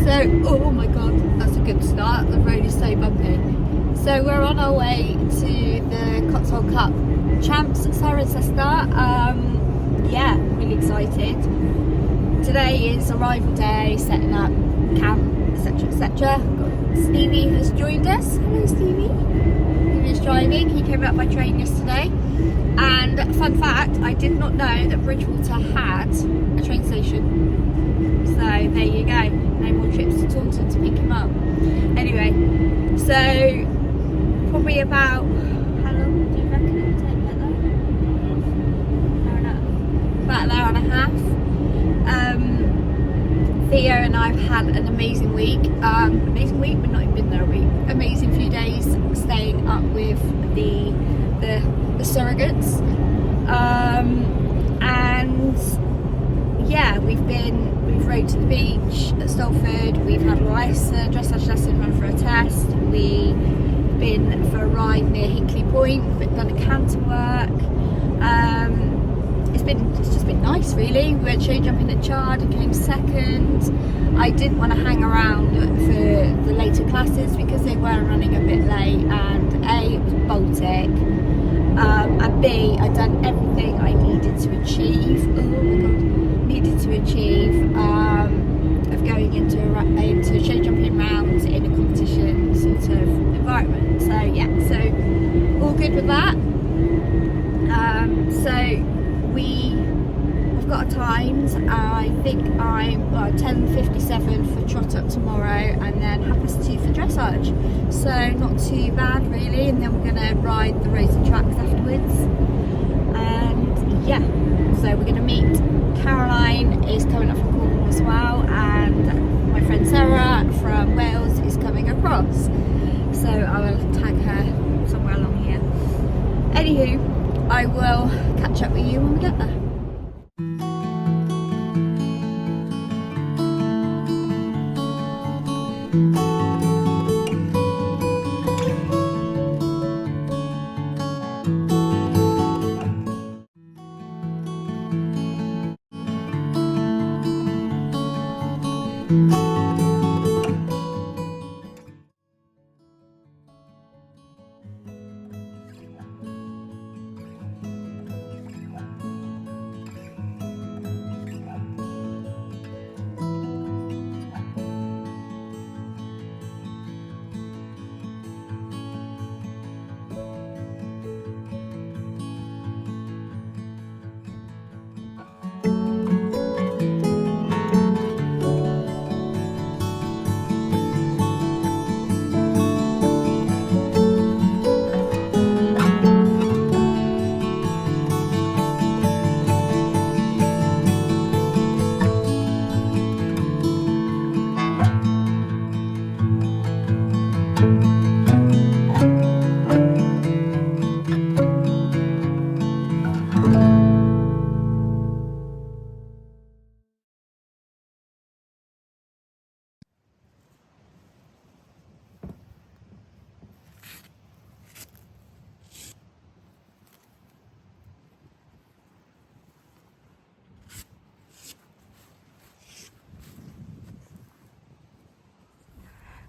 So, oh my god, that's a good start. The road is so bumpy. So we're on our way to the Cotswold Cup champs at Cirencester. Yeah, really excited. Today is arrival day, setting up camp, etc, etc. Stevie has joined us. Hello Stevie. He was driving, he came up by train yesterday. And fun fact, I did not know that Bridgewater had a train station. So there you go, no more trips to Taunton to pick him up. Anyway, so probably about, how long do you reckon it will take to get there? About an hour and a half. Theo and I have had an amazing week. Amazing week, we've not even been there a week. Amazing few days staying up with the surrogates. And yeah, we've rode to the beach at Stolford, we've had a dressage lesson, run for a test, we've been for a ride near Hinkley Point, we've done a canter work. It's just been nice really. We went show jumping at Chard and came second. I didn't want to hang around for the later classes because they were running a bit late, and A, it was Baltic, and B, I'd done everything I needed to achieve. Oh my god, needed to achieve of going into show jumping rounds in a competition sort of environment. So yeah, so all good with that. So we've got our times. I think I'm 10:57 for trot up tomorrow, and then 2:30 for dressage. So not too bad really. And then we're gonna ride the roads and tracks afterwards. And yeah, so we're gonna meet. Caroline is coming up from Cornwall as well, and my friend Sarah from Wales is coming across. So I will tag her somewhere along here. Anywho, I will catch up with you when we get there.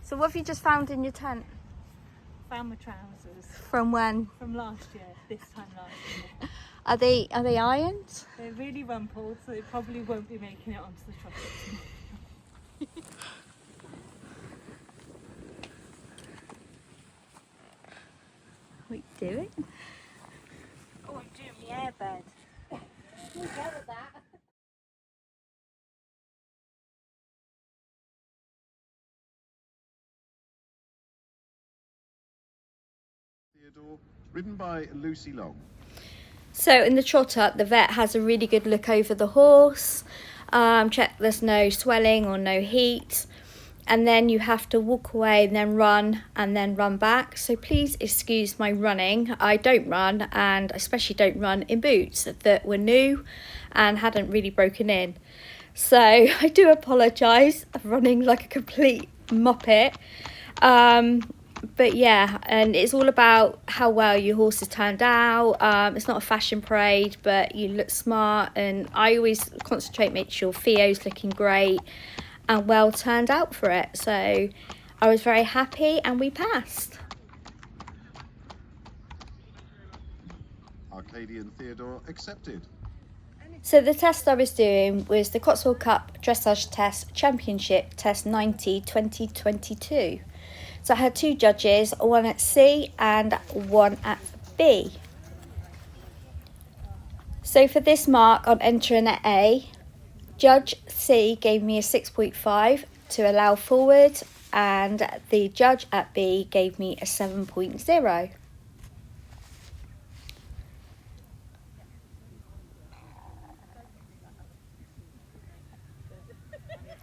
So what have you just found in your tent? Found my trousers. From when? From last year, this time last year. Are they ironed? They're really rumpled, so they probably won't be making it onto the trot. What are you doing? Oh, I'm doing my airbed. We'll go with that. Ridden by Lucy Long. So in the trot up, the vet has a really good look over the horse, check there's no swelling or no heat, and then you have to walk away and then run back. So please excuse my running. I don't run, and especially don't run in boots that were new and hadn't really broken in. So I do apologise for running like a complete muppet. But yeah, and it's all about how well your horse has turned out. It's not a fashion parade, but you look smart, and I always concentrate, make sure Theo's looking great, and well turned out for it. So I was very happy and we passed. Arcadia and Theodore accepted. So the test I was doing was the Cotswold Cup Dressage Test Championship Test 90 2022. So I had 2 judges, one at C and one at B. So for this mark on entering at A, Judge C gave me a 6.5 to allow forward, and the judge at B gave me a 7.0.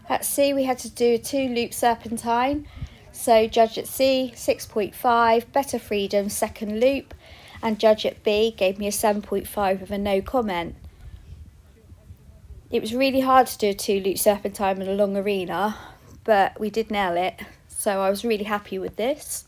At C we had to do a 2-loop serpentine. So judge at C, 6.5, better freedom, second loop, and judge at B gave me a 7.5 with a no comment. It was really hard to do a 2-loop serpentine in a long arena, but we did nail it, so I was really happy with this.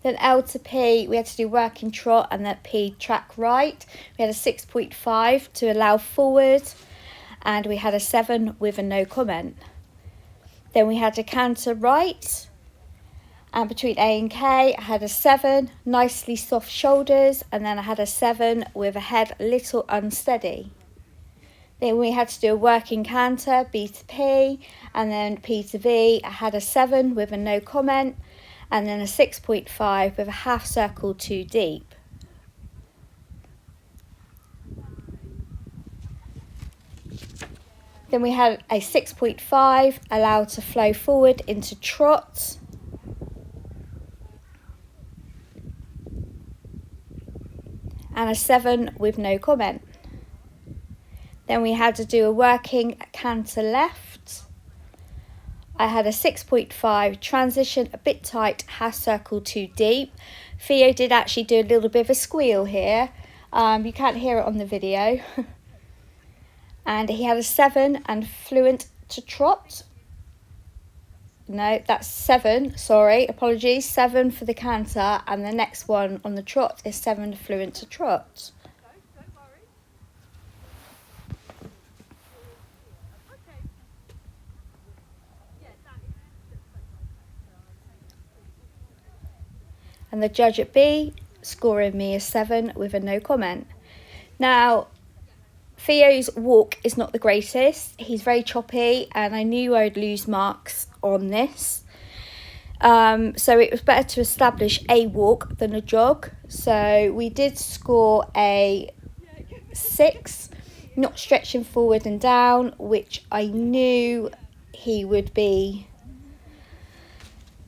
Then L to P, we had to do working trot, and then P track right. We had a 6.5 to allow forward, and we had a 7 with a no comment. Then we had a canter right, and between A and K I had a 7, nicely soft shoulders, and then I had a 7 with a head a little unsteady. Then we had to do a working canter, B to P, and then P to V. I had a 7 with a no comment, and then a 6.5 with a half circle too deep. Then we had a 6.5 allowed to flow forward into trot. And a 7 with no comment. Then we had to do a working canter left. I had a 6.5 transition, a bit tight, half circle too deep. Theo did actually do a little bit of a squeal here. You can't hear it on the video. And he had a 7 and fluent to trot. No, that's 7, sorry, apologies. 7 for the canter, and the next one on the trot is 7 fluent to trot. And the judge at B scoring me a 7 with a no comment. Now, Theo's walk is not the greatest. He's very choppy, and I knew I'd lose marks on this. So it was better to establish a walk than a jog. So we did score a 6, not stretching forward and down, which I knew he would be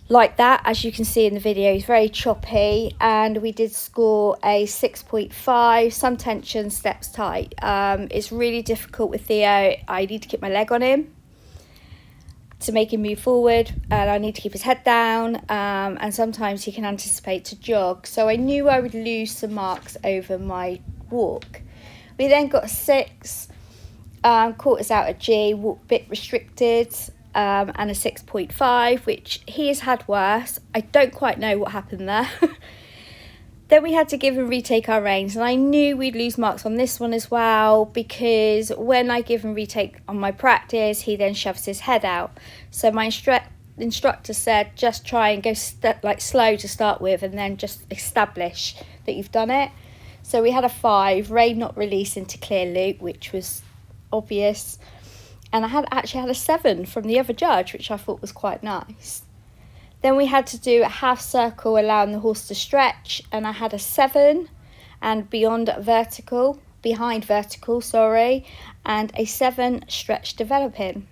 like that. As you can see in the video, he's very choppy, and we did score a 6.5, some tension, steps tight. It's really difficult with Theo. I need to keep my leg on him to make him move forward, and I need to keep his head down, and sometimes he can anticipate to jog, so I knew I would lose some marks over my walk. We then got a 6, caught us out at G, walk bit restricted, and a 6.5, which he has had worse. I don't quite know what happened there. Then we had to give and retake our reins, and I knew we'd lose marks on this one as well, because when I give and retake on my practice, he then shoves his head out. So my instructor said, just try and go slow to start with, and then just establish that you've done it. So we had a 5, rein not release into clear loop, which was obvious. And I actually had a 7 from the other judge, which I thought was quite nice. Then we had to do a half circle, allowing the horse to stretch, and I had a 7, and behind vertical, and a 7 stretch developing.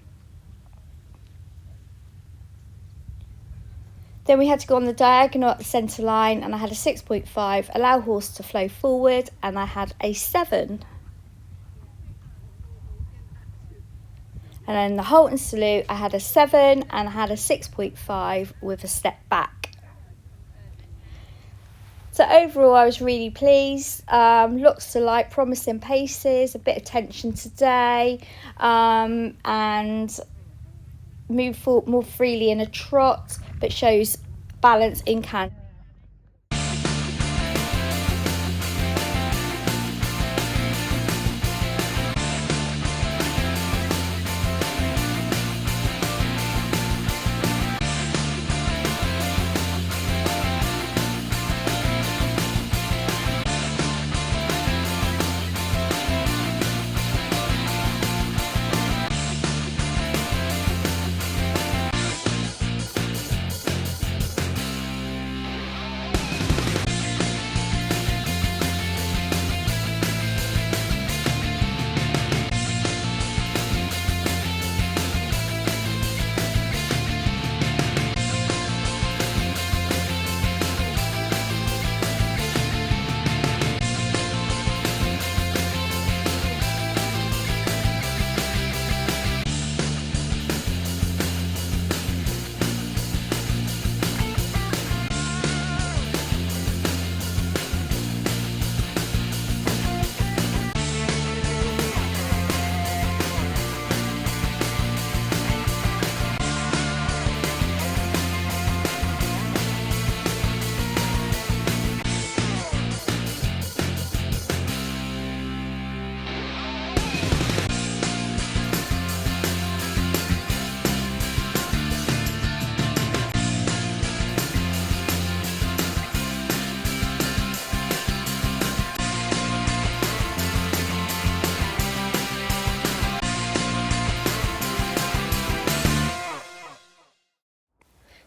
Then we had to go on the diagonal at the centre line, and I had a 6.5, allow horse to flow forward, and I had a 7. And then the halt and salute, I had a 7 and I had a 6.5 with a step back. So overall, I was really pleased. Lots to like, promising paces, a bit of tension today, and move forward more freely in a trot, but shows balance in canter.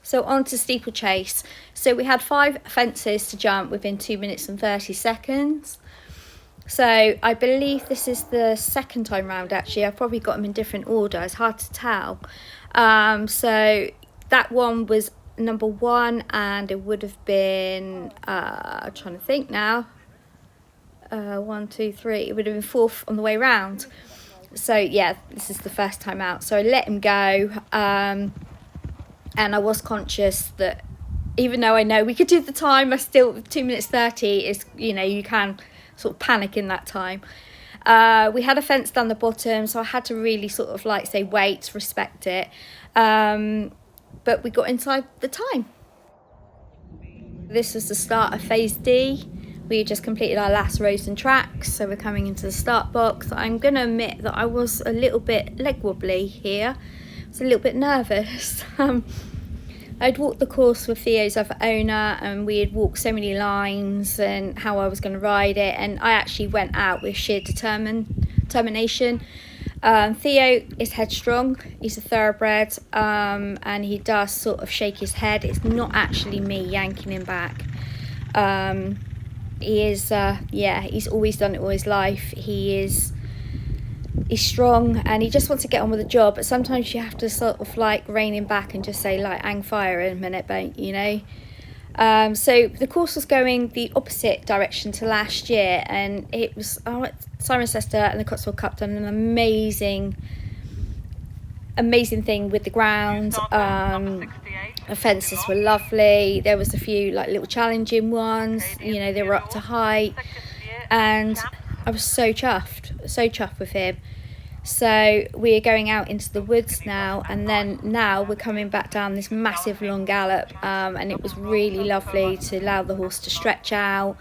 So on to steeplechase. So we had 5 fences to jump within 2 minutes and 30 seconds. So I believe this is the second time round actually. I've probably got them in different order. It's hard to tell. So that one was number 1 and it would have been, I'm trying to think now. 1, 2, 3. It would have been 4th on the way round. So yeah, this is the first time out. So I let him go. And I was conscious that even though I know we could do the time, I still 2 minutes 30 is, you know, you can sort of panic in that time. We had a fence down the bottom, so I had to really sort of like say wait, respect it. But we got inside the time. This was the start of phase D. We just completed our last rows and tracks, so we're coming into the start box. I'm going to admit that I was a little bit leg wobbly here. I was a little bit nervous. I'd walked the course with Theo's other owner and we had walked so many lines and how I was going to ride it, and I actually went out with sheer determination. Theo is headstrong, he's a thoroughbred, and he does sort of shake his head. It's not actually me yanking him back. He is, he's always done it all his life. He's strong and he just wants to get on with the job, but sometimes you have to sort of like rein him back and just say like hang fire in a minute, mate, you know. So the course was going the opposite direction to last year, and it was Cirencester and the Cotswold Cup done an amazing thing with the ground. The fences were lovely. There was a few like little challenging ones, you know, they were up to height, and I was so chuffed with him. So we're going out into the woods now, and then now we're coming back down this massive long gallop, and it was really lovely to allow the horse to stretch out.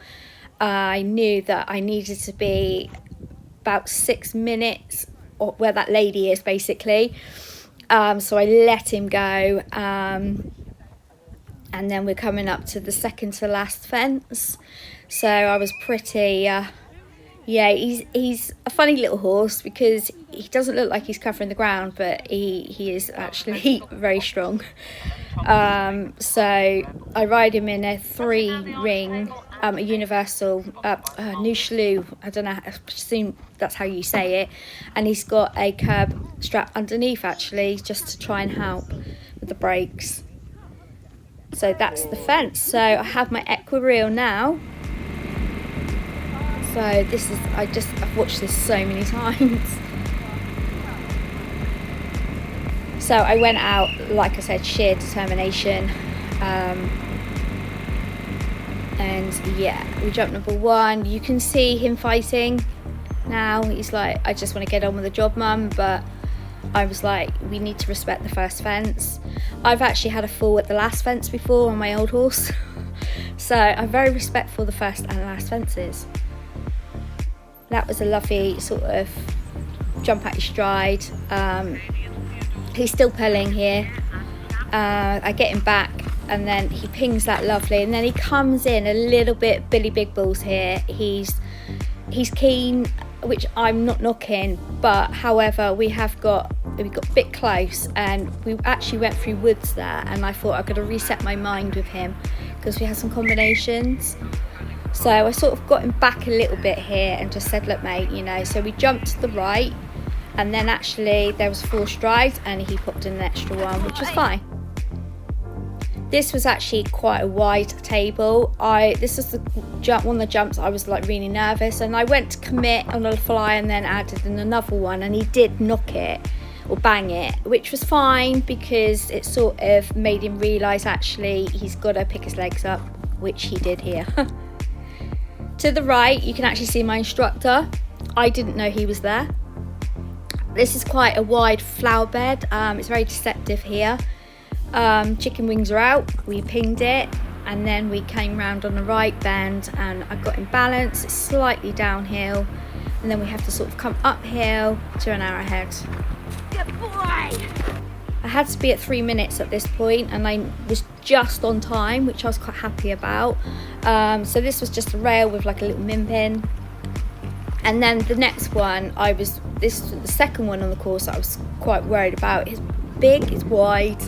I knew that I needed to be about 6 minutes where that lady is basically, so I let him go, and then we're coming up to the second to last fence. So I was pretty he's a funny little horse because he doesn't look like he's covering the ground, but he is actually very strong. So I ride him in a 3-ring, a universal Nouchelou, I don't know, I assume that's how you say it, and he's got a curb strap underneath actually just to try and help with the brakes. So that's the fence. So I have my equireel now. So this is, I've watched this so many times. So I went out, like I said, sheer determination. And yeah, we jumped number 1. You can see him fighting now. He's like, I just want to get on with the job, mum. But I was like, we need to respect the first fence. I've actually had a fall at the last fence before on my old horse. So I'm very respectful of the first and last fences. That was a lovely sort of jump at your stride. He's still pulling here. I get him back and then he pings that lovely, and then he comes in a little bit Billy Big Balls here. He's keen, which I'm not knocking, but however we got a bit close and we actually went through woods there, and I thought I've got to reset my mind with him because we had some combinations. So I sort of got him back a little bit here and just said, look mate, you know, so we jumped to the right, and then actually there was 4 strides and he popped in an extra one, which was fine. This was actually quite a wide table. This was one of the jumps I was like really nervous, and I went to commit on a fly and then added in another one, and he did knock it or bang it, which was fine because it sort of made him realise actually he's got to pick his legs up, which he did here. To the right you can actually see my instructor. I didn't know he was there. This is quite a wide flower bed. It's very deceptive here. Chicken wings are out, we pinged it, and then we came round on the right bend and I got in balance. It's slightly downhill, and then we have to sort of come uphill to an arrowhead. Good boy! I had to be at 3 minutes at this point, and I was just on time, which I was quite happy about. So this was just a rail with like a little min pin. And then the next one, this was the second one on the course that I was quite worried about. It's big, it's wide,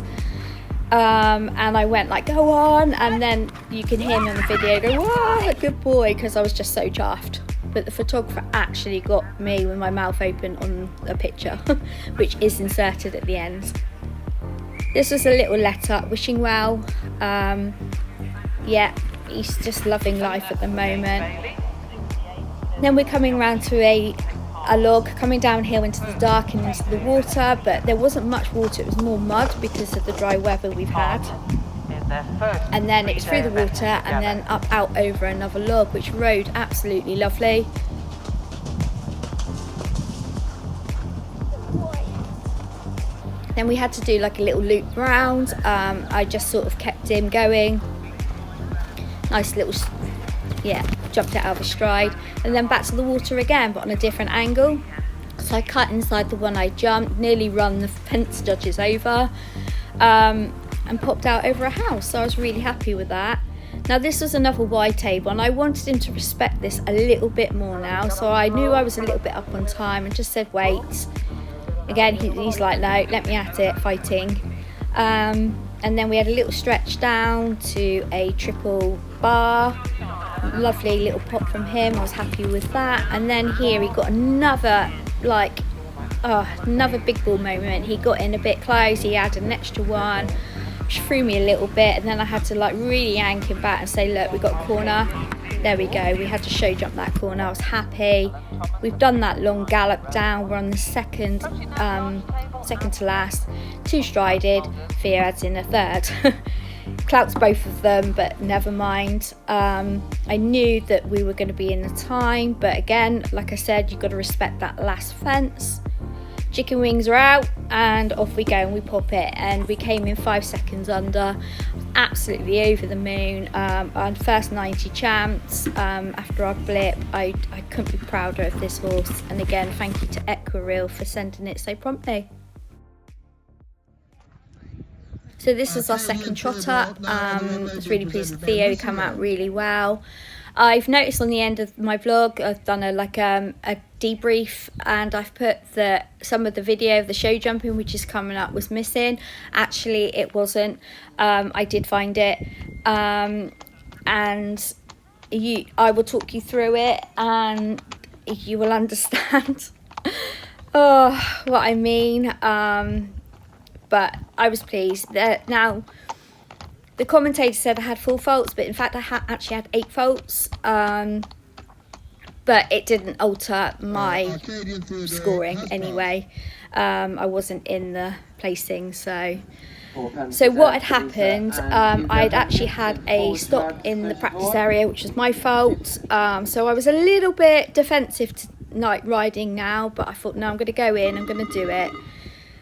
and I went like, go on, and then you can hear me on the video go, wow, good boy, because I was just so chuffed. But the photographer actually got me with my mouth open on a picture, which is inserted at the end. This was a little letter wishing well. Yeah, he's just loving life at the moment. Then we're coming around to a log coming downhill into the dark and into the water, but there wasn't much water, it was more mud because of the dry weather we've had. And then it was through the water and then up out over another log, which rode absolutely lovely. Then we had to do like a little loop round. I just sort of kept him going. Nice little, yeah, jumped it out of a stride. And then back to the water again, but on a different angle. So I cut inside the one I jumped, nearly run the fence judges over, and popped out over a house. So I was really happy with that. Now this was another wide table, and I wanted him to respect this a little bit more now. So I knew I was a little bit up on time and just said wait. Again, he's like, no, let me at it, fighting. And then we had a little stretch down to a triple bar. Lovely little pop from him, I was happy with that. And then here he got another, like, another big ball moment. He got in a bit close, he had an extra one, which threw me a little bit. And then I had to like really yank him back and say, look, we got a corner. There we go, we had to show jump that corner. I was happy. We've done that long gallop down. We're on the second to last, 2-strided. Thea adds in a third. Clouts both of them, but never mind. I knew that we were going to be in the time, but again, like I said, you've got to respect that last fence. Chicken wings are out and off we go, and we pop it, and we came in 5 seconds under. Absolutely over the moon. Our first 90 champs after our blip. I couldn't be prouder of this horse, and again thank you to Equireel for sending it so promptly. So this was our second trotter. I was really pleased with Theo, he came out really well. I've noticed on the end of my vlog, I've done a debrief, and I've put that some of the video of the show jumping, which is coming up, was missing. Actually, it wasn't. I did find it, and I will talk you through it, and you will understand what I mean. But I was pleased. Now, the commentator said I had 4 faults, but in fact I actually had 8 faults. But it didn't alter my scoring anyway. I wasn't in the placing, so what had happened, I'd actually had a stop in the practice area, which was my fault. So I was a little bit defensive to night riding now, but I thought, no, I'm going to go in, I'm going to do it.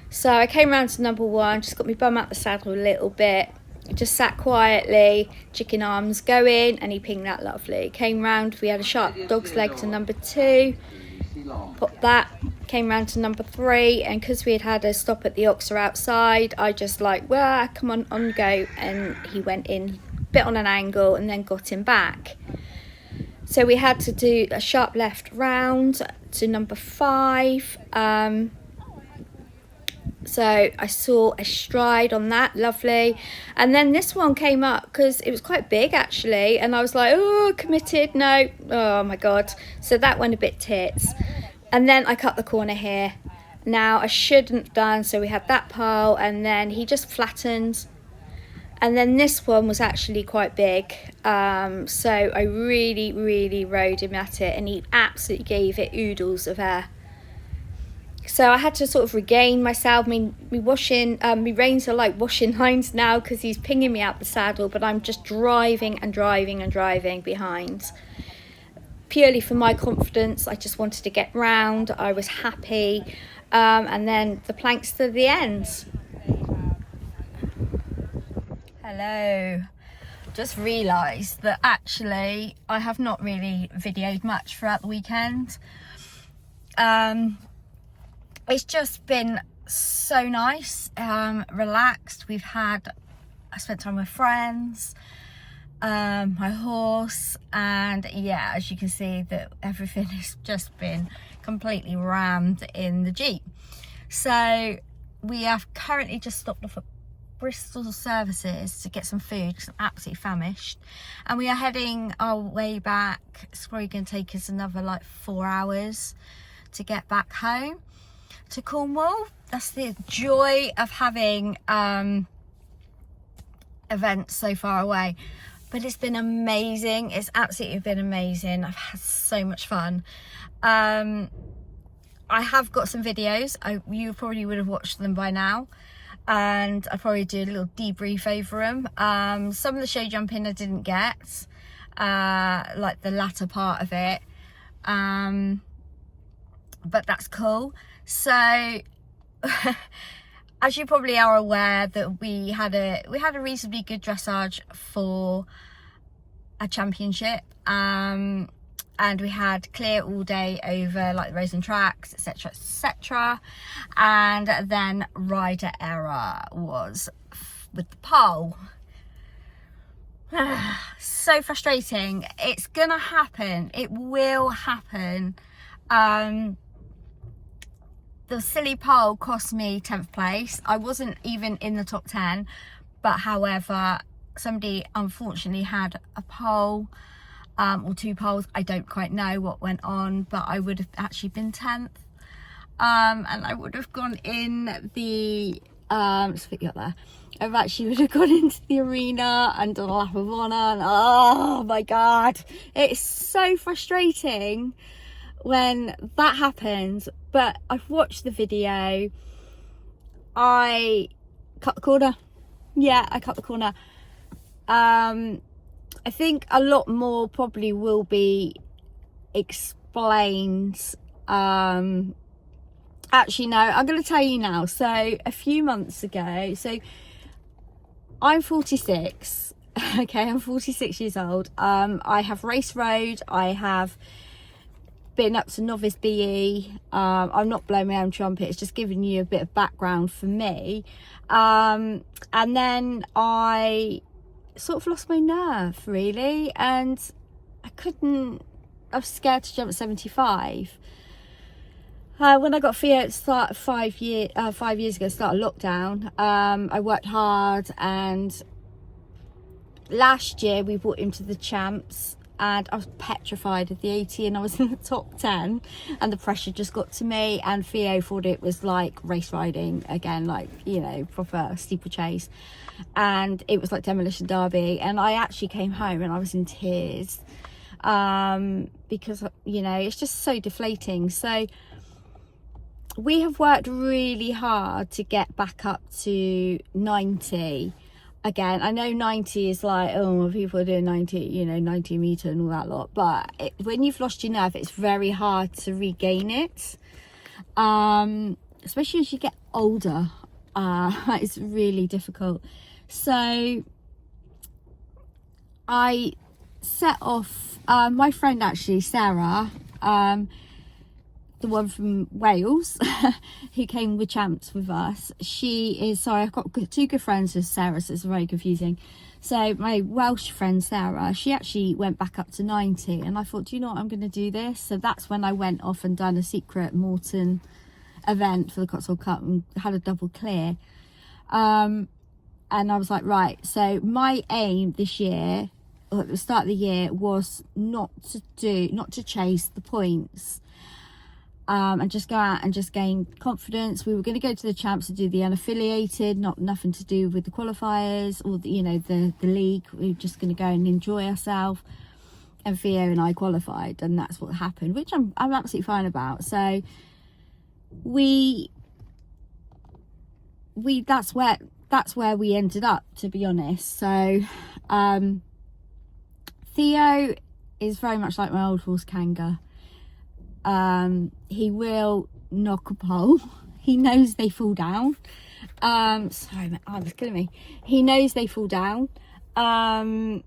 So I came round to number 1, just got my bum out the saddle a little bit, just sat quietly, chicken arms going, and he pinged that lovely. Came round, we had a sharp dog's leg to number 2, popped that, came round to number 3, and because we had a stop at the Oxer outside, I just like, well, come on go, and he went in a bit on an angle and then got him back. So we had to do a sharp left round to number 5. So I saw a stride on that, lovely. And then this one came up because it was quite big actually, and I was like, oh, committed, no, oh my god. So that went a bit tits. And then I cut the corner here. Now I shouldn't have done, so we had that pile, and then he just flattened. And then this one was actually quite big, so I really rode him at it, and he absolutely gave it oodles of air. So I had to sort of regain myself. I mean, my reins are like washing lines now because he's pinging me out the saddle, but I'm just driving behind. Purely for my confidence, I just wanted to get round. I was happy. And then the planks to the end. Hello. Just realised that actually I have not really videoed much throughout the weekend. It's just been so nice, relaxed. I spent time with friends, my horse, and yeah, as you can see, that everything has just been completely rammed in the Jeep. So we have currently just stopped off at Bristol services to get some food because I'm absolutely famished, and we are heading our way back. It's probably going to take us another like 4 hours to get back home to Cornwall. That's the joy of having events so far away, but it's been amazing. It's absolutely been amazing. I've had so much fun. I have got some videos. You probably would have watched them by now, and I'll probably do a little debrief over them. Some of the show jumping I didn't get, like the latter part of it, but that's cool. So as you probably are aware, that we had a reasonably good dressage for a championship, and we had clear all day over like the roads and tracks, etc, etc, and then rider error was with the pole. So frustrating. It's gonna happen, it will happen. The silly pole cost me 10th place. I wasn't even in the top 10, but however, somebody unfortunately had a pole, or 2 poles. I don't quite know what went on, but I would have actually been 10th, and I would have gone in the let's put you up there. I would have gone into the arena and done a lap of honour, and oh my god, it's so frustrating when that happens. But I've watched the video. I cut the corner. Yeah, I cut the corner. I think a lot more probably will be explained. Actually, no, I'm going to tell you now. So a few months ago, so I'm 46. Okay, I'm 46 years old. I have race road. I have been up to novice BE. I'm not blowing my own trumpet, it's just giving you a bit of background for me. And then I sort of lost my nerve really, and I was scared to jump 75. When I got Theo at 5 years ago, start of lockdown, I worked hard, and last year we brought him to the champs, and I was petrified of the 80, and I was in the top 10, and the pressure just got to me, and Theo thought it was like race riding again, like, you know, proper steeplechase, and it was like demolition derby. And I actually came home and I was in tears, because, you know, it's just so deflating. So we have worked really hard to get back up to 90 again. I know 90 is like, oh, people are doing 90, you know, 90 metre and all that lot, but when you've lost your nerve, it's very hard to regain it, especially as you get older. It's really difficult. So I set off, my friend actually, Sarah, the one from Wales, who came with champs with us. She is, sorry, I've got 2 good friends with Sarah, so it's very confusing. So my Welsh friend Sarah, she actually went back up to 90, and I thought, do you know what, I'm going to do this. So that's when I went off and done a secret Morton event for the Cotswold Cup and had a double clear. And I was like, right, so my aim this year, or at the start of the year, was not to chase the points, and just go out and just gain confidence. We were going to go to the champs to do the unaffiliated, nothing to do with the qualifiers or the, you know, the league. We were just going to go and enjoy ourselves. And Theo and I qualified, and that's what happened, which I'm absolutely fine about. So that's where we ended up, to be honest. So Theo is very much like my old horse Kanga. He will knock a pole. He knows they fall down. Sorry, my arm is killing me. He knows they fall down. And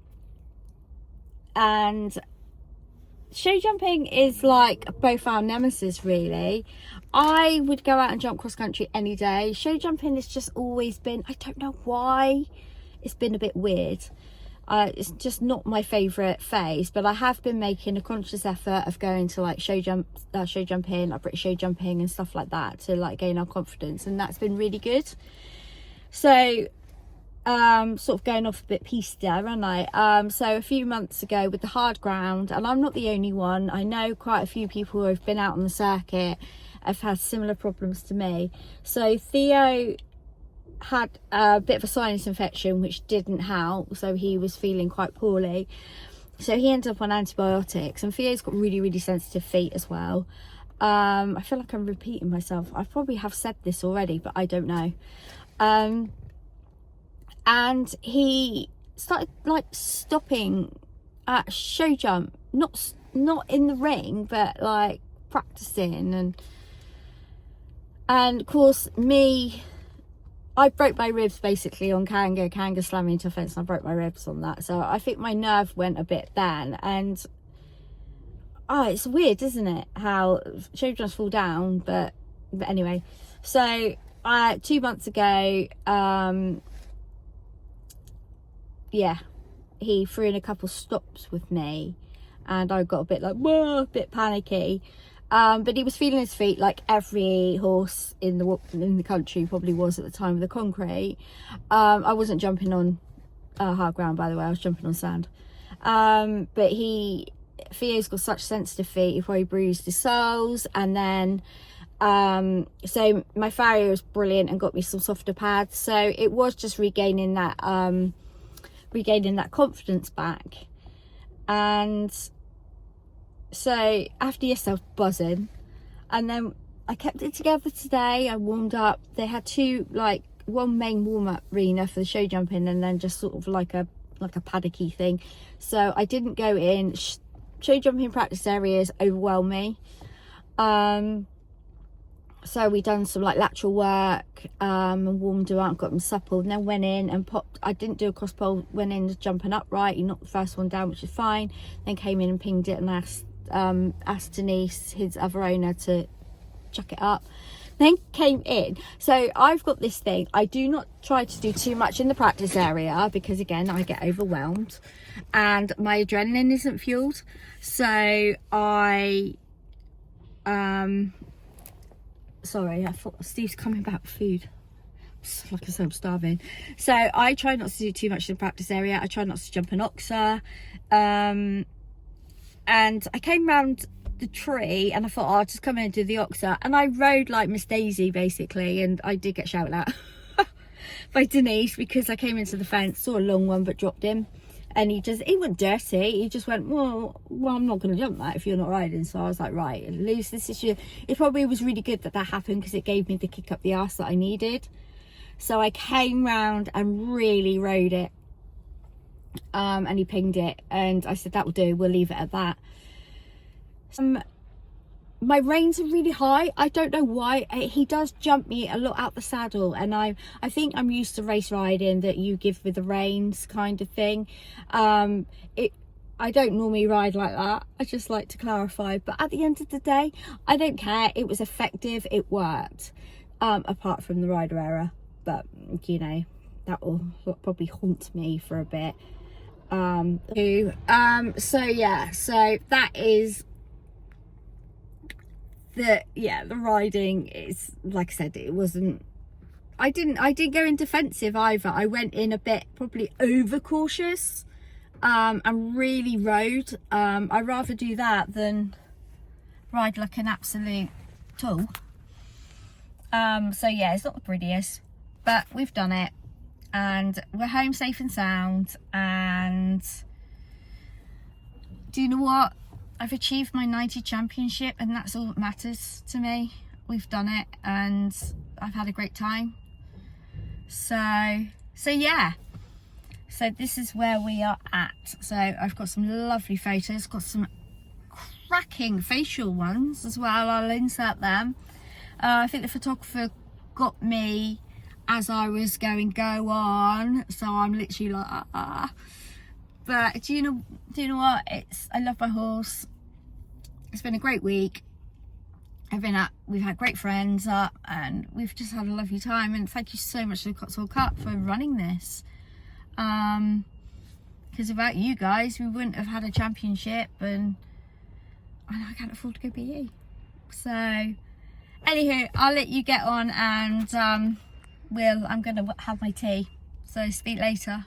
show jumping is like both our nemesis, really. I would go out and jump cross country any day. Show jumping has just always been, I don't know why, it's been a bit weird. It's just not my favourite phase, but I have been making a conscious effort of going to like show jumping, like British show jumping and stuff like that, to like gain our confidence, and that's been really good. So sort of going off a bit piste there, aren't I? So a few months ago with the hard ground, and I'm not the only one, I know quite a few people who have been out on the circuit have had similar problems to me. So Theo had a bit of a sinus infection which didn't help, so he was feeling quite poorly, so he ended up on antibiotics, and Theo's got really sensitive feet as well. I feel like I'm repeating myself. I probably have said this already, but I don't know. And he started like stopping at show jump, not in the ring, but like practicing, and of course I broke my ribs basically on Kanga slamming into a fence, and I broke my ribs on that, so I think my nerve went a bit then. And it's weird, isn't it, how show jumps fall down, but anyway. So 2 months ago, he threw in a couple stops with me, and I got a bit like, whoa, a bit panicky. But he was feeling his feet like every horse in the country probably was at the time of the concrete. I wasn't jumping on hard ground, by the way, I was jumping on sand. But Theo's got such sensitive feet, he probably bruised his soles. And then so my farrier was brilliant and got me some softer pads, so it was just regaining that confidence back. And so after yesterday I was buzzing, and then I kept it together today. I warmed up. They had one main warm-up arena for the show jumping, and then just sort of like a paddocky thing. So I didn't go in. Show jumping practice areas overwhelmed me. So we done some like lateral work, and warmed her up, got them supple, and then went in and popped. I didn't do a cross pole, went in jumping upright. He knocked the first one down, which is fine. Then came in and pinged it, and asked Denise, his other owner, to chuck it up. Then came in. So I've got this thing, I do not try to do too much in the practice area, because again I get overwhelmed and my adrenaline isn't fueled. So sorry, I thought Steve's coming back with food. Like I said, I'm starving. So I try not to do too much in the practice area. I try not to jump an oxa. And I came round the tree and I thought, I'll just come in and do the oxa. And I rode like Miss Daisy basically, and I did get shouted at by Denise because I came into the fence, saw a long one but dropped him. And he went dirty. He just went, well, I'm not going to jump that if you're not riding. So I was like, right, at least this is it probably was really good that happened, because it gave me the kick up the arse that I needed. So I came round and really rode it. And he pinged it, and I said, that will do, we'll leave it at that. My reins are really high. I don't know why. He does jump me a lot out the saddle, and I think I'm used to race riding that you give with the reins kind of thing. I don't normally ride like that. I just like to clarify, but at the end of the day, I don't care. It was effective, it worked, apart from the rider error, but you know, that will probably haunt me for a bit. So yeah, so that is the riding. Is, like I said, it wasn't, I didn't go in defensive either. I went in a bit probably over cautious, and really rode. I'd rather do that than ride like an absolute tool. So yeah, it's not the prettiest, but we've done it and we're home safe and sound. And do you know what? I've achieved my 90 championship, and that's all that matters to me. We've done it and I've had a great time. So yeah, so this is where we are at. So I've got some lovely photos, got some cracking facial ones as well. I'll insert them. I think the photographer got me as I was going go on, so I'm literally like But do you know what? I love my horse. It's been a great week. We've had great friends up, and we've just had a lovely time. And thank you so much to the Cotswold Cup for running this. Because without you guys, we wouldn't have had a championship, and I can't afford to go PE. So, anywho, I'll let you get on, and I'm gonna have my tea. So speak later.